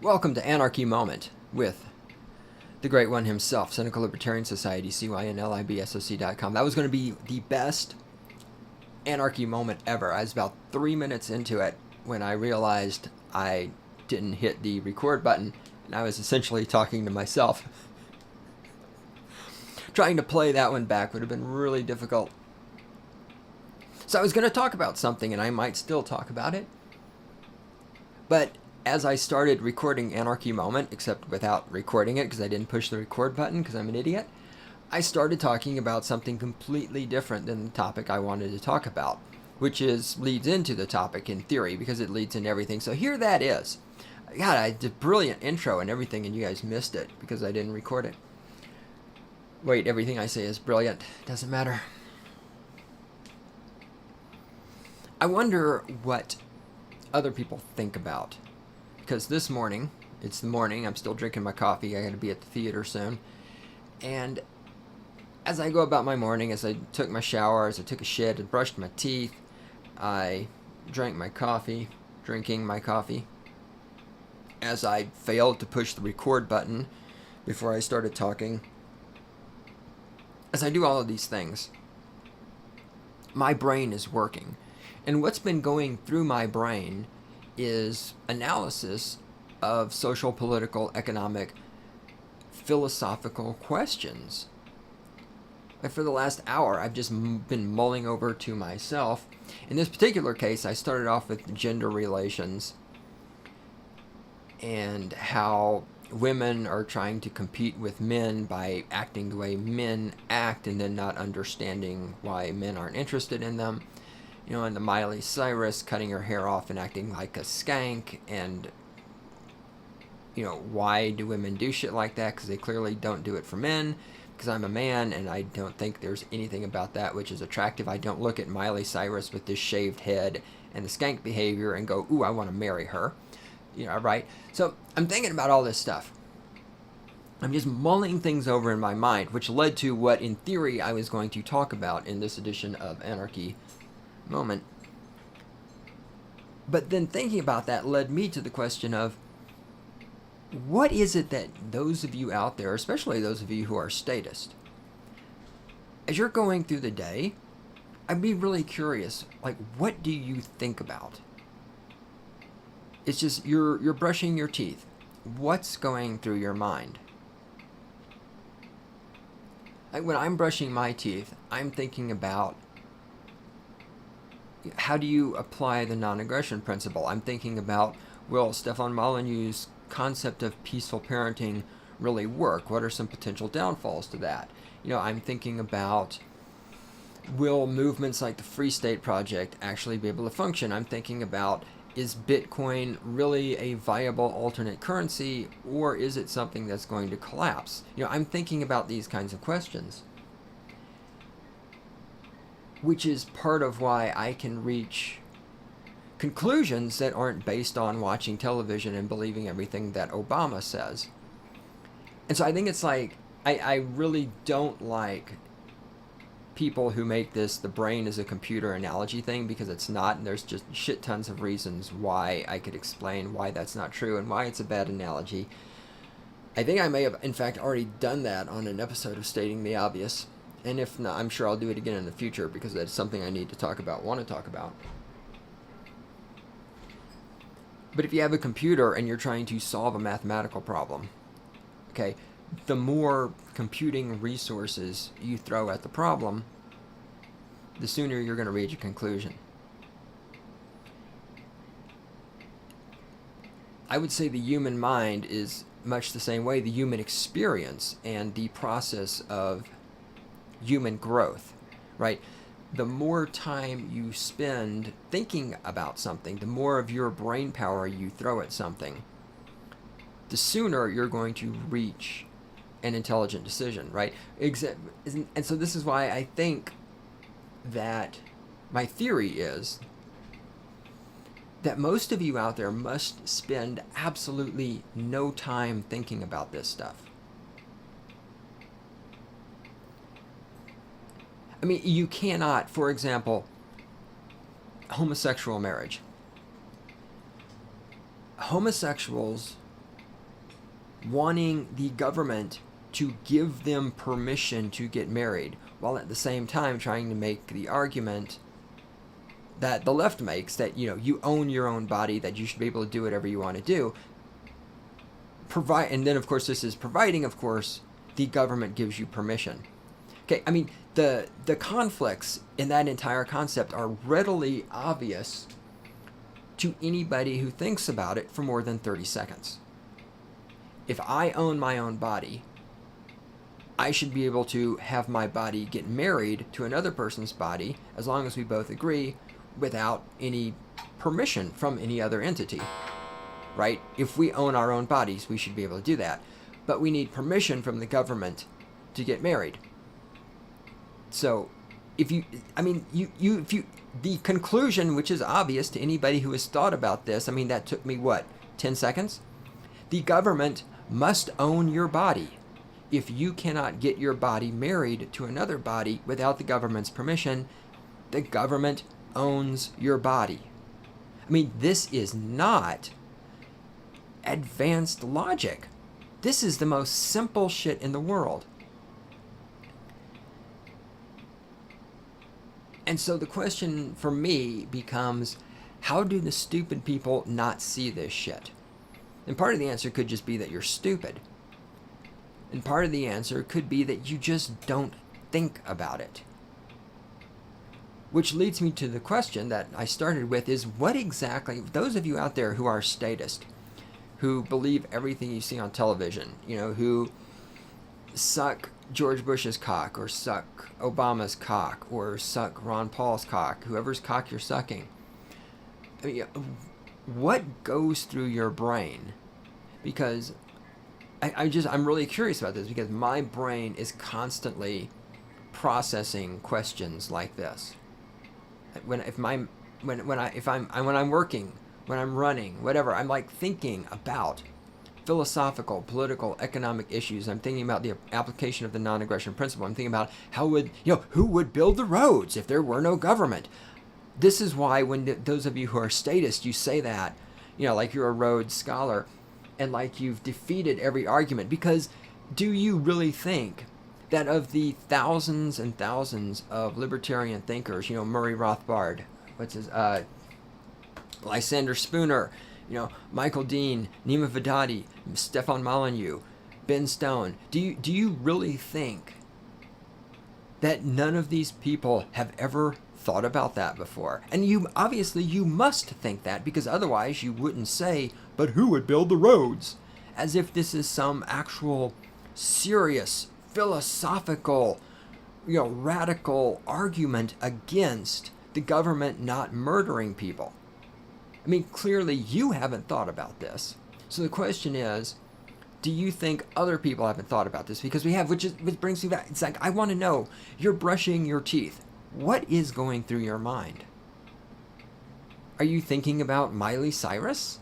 Welcome to Anarchy Moment with the great one himself, Cynical Libertarian Society, CYNLIBSOC.com. That was going to be the best Anarchy Moment ever. I was about 3 minutes into it when I realized I didn't hit the record button, and I was essentially talking to myself. Trying to play that one back would have been really difficult. So I was going to talk about something, and I might still talk about it. But as I started recording Anarchy Moment, except without recording it because I didn't push the record button because I'm an idiot, I started talking about something completely different than the topic I wanted to talk about, which leads into the topic in theory because it leads into everything. So here that is. God, I did a brilliant intro and everything, and you guys missed it because I didn't record it. Wait, everything I say is brilliant. Doesn't matter. I wonder what other people think about. Because this morning, it's the morning, I'm still drinking my coffee, I gotta be at the theater soon, and as I go about my morning, as I took my shower, as I took a shit and brushed my teeth, I drank my coffee, drinking my coffee, as I failed to push the record button before I started talking, as I do all of these things, my brain is working, and what's been going through my brain is analysis of social, political, economic, philosophical questions. And for the last hour, I've just been mulling over to myself. In this particular case, I started off with gender relations and how women are trying to compete with men by acting the way men act and then not understanding why men aren't interested in them. You know, and the Miley Cyrus cutting her hair off and acting like a skank, and, you know, why do women do shit like that? Because they clearly don't do it for men, because I'm a man, and I don't think there's anything about that which is attractive. I don't look at Miley Cyrus with this shaved head and the skank behavior and go, ooh, I want to marry her. You know, right? So I'm thinking about all this stuff. I'm just mulling things over in my mind, which led to what, in theory, I was going to talk about in this edition of Anarchy Moment. But then thinking about that led me to the question of, what is it that those of you out there, especially those of you who are statist, as you're going through the day, I'd be really curious, like, what do you think about? It's just, you're brushing your teeth. What's going through your mind? Like, when I'm brushing my teeth, I'm thinking about, how do you apply the non-aggression principle? I'm thinking about, will Stefan Molyneux's concept of peaceful parenting really work? What are some potential downfalls to that? You know, I'm thinking about, will movements like the Free State Project actually be able to function? I'm thinking about, is Bitcoin really a viable alternate currency, or is it something that's going to collapse? You know, I'm thinking about these kinds of questions, which is part of why I can reach conclusions that aren't based on watching television and believing everything that Obama says. And so I think it's like, I really don't like people who make this the brain is a computer analogy thing, because it's not, and there's just shit tons of reasons why I could explain why that's not true and why it's a bad analogy. I think I may have, in fact, already done that on an episode of Stating the Obvious. And if not, I'm sure I'll do it again in the future, because that's something I need to talk about, want to talk about. But if you have a computer and you're trying to solve a mathematical problem, okay, the more computing resources you throw at the problem, the sooner you're going to reach a conclusion. I would say the human mind is much the same way. The human experience and the process of human growth, right? The more time you spend thinking about something, the more of your brain power you throw at something, the sooner you're going to reach an intelligent decision, right? And so this is why I think that my theory is that most of you out there must spend absolutely no time thinking about this stuff. I mean, you cannot, for example, homosexual marriage. Homosexuals wanting the government to give them permission to get married, while at the same time trying to make the argument that the left makes, that, you know, you own your own body, that you should be able to do whatever you want to do. And then, of course, this is providing, of course, the government gives you permission. Okay, I mean, the conflicts in that entire concept are readily obvious to anybody who thinks about it for more than 30 seconds. If I own my own body, I should be able to have my body get married to another person's body, as long as we both agree, without any permission from any other entity, right? If we own our own bodies, we should be able to do that. But we need permission from the government to get married. So, the conclusion, which is obvious to anybody who has thought about this, I mean, that took me, 10 seconds? The government must own your body. If you cannot get your body married to another body without the government's permission, the government owns your body. I mean, this is not advanced logic. This is the most simple shit in the world. And so the question for me becomes, how do the stupid people not see this shit? And part of the answer could just be that you're stupid. And part of the answer could be that you just don't think about it. Which leads me to the question that I started with, is what exactly, those of you out there who are statist, who believe everything you see on television, you know, who suck George Bush's cock, or suck Obama's cock, or suck Ron Paul's cock, whoever's cock you're sucking. I mean, what goes through your brain? Because I'm really curious about this, because my brain is constantly processing questions like this. When I'm working, when I'm running, whatever, I'm like thinking about philosophical, political, economic issues. I'm thinking about the application of the non-aggression principle. I'm thinking about who would build the roads if there were no government. This is why when those of you who are statists, you say that, like you're a Rhodes Scholar, and like you've defeated every argument. Because do you really think that of the thousands and thousands of libertarian thinkers, Murray Rothbard, Lysander Spooner, Michael Dean, Nima Vedati, Stefan Molyneux, Ben Stone, do you really think that none of these people have ever thought about that before? And you must think that, because otherwise you wouldn't say, but who would build the roads? As if this is some actual serious philosophical, radical argument against the government not murdering people. I mean, clearly you haven't thought about this. So the question is, do you think other people haven't thought about this? Because we have, which brings me back. It's like, I want to know, you're brushing your teeth. What is going through your mind? Are you thinking about Miley Cyrus?